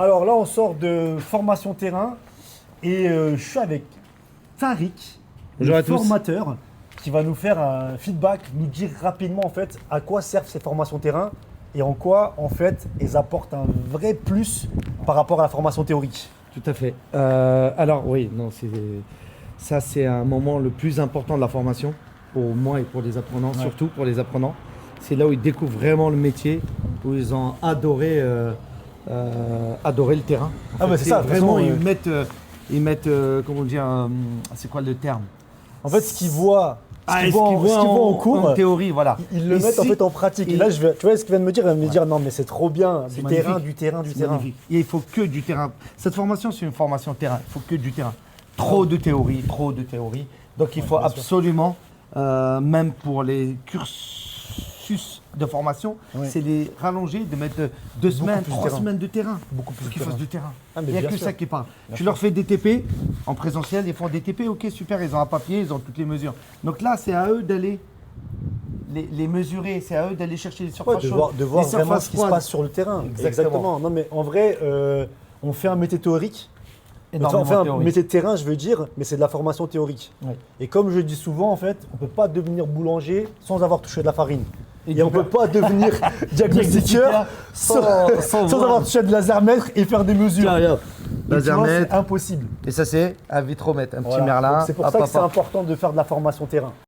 Alors là, on sort de formation terrain et je suis avec Tariq, Bonjour le à tous. formateur, qui va nous faire un feedback, nous dire rapidement en fait à quoi servent ces formations terrain et en quoi en fait elles apportent un vrai plus par rapport à la formation théorique. Tout à fait. Alors oui, non, ça c'est un moment le plus important de la formation pour moi et pour les apprenants, Ouais. surtout pour les apprenants. C'est là où ils découvrent vraiment le métier, où ils ont adoré le terrain. Ah, bah, c'est ça, de toute Vraiment, façon, ils mettent comment dire, c'est quoi le terme? En fait, ce qu'ils voient, Ce qu'ils voient en cours, en théorie, voilà. ils le mettent en fait en pratique. Et là, tu vois ce qu'il vient de me dire, il vient de me dire non mais c'est trop bien, C'est du terrain, magnifique. du terrain, du C'est terrain. magnifique. Et il faut que du terrain. Cette formation, c'est une formation terrain. Il faut que du terrain. Trop de théorie, trop de théorie. Donc il faut bien sûr. absolument, même pour les cursus de formation, Oui. c'est les rallonger, de mettre 2 semaines, plus de 3 terrain. semaines de terrain. Beaucoup plus Faut de qu'ils terrain. fassent du terrain. Ah, mais Il n'y a bien que sûr. ça qui parle. Bien Tu sûr. leur fais des TP en présentiel, ils font des TP, ok, super, ils ont un papier, ils ont toutes les mesures. Donc là, c'est à eux d'aller les mesurer, c'est à eux d'aller chercher les Ouais, surfaces de chaudes, voir les vraiment surfaces ce qui se froides. passe sur le terrain. Exactement. Non mais en vrai, on fait un métier théorique. Énormément On fait un théorique. métier de terrain, je veux dire, mais c'est de la formation théorique. Ouais. Et comme je dis souvent, en fait, on ne peut pas devenir boulanger sans avoir touché de la farine. Et on ne du peut pas devenir diagnostiqueur sans avoir touché de lasermètre et faire des mesures. Tiens, regarde. Donc, tu vois, Lasermètre. c'est impossible. Et ça, c'est un vitromètre, un petit Voilà. merlin. Donc, c'est pour Hop, ça que hop, c'est hop. important de faire de la formation terrain.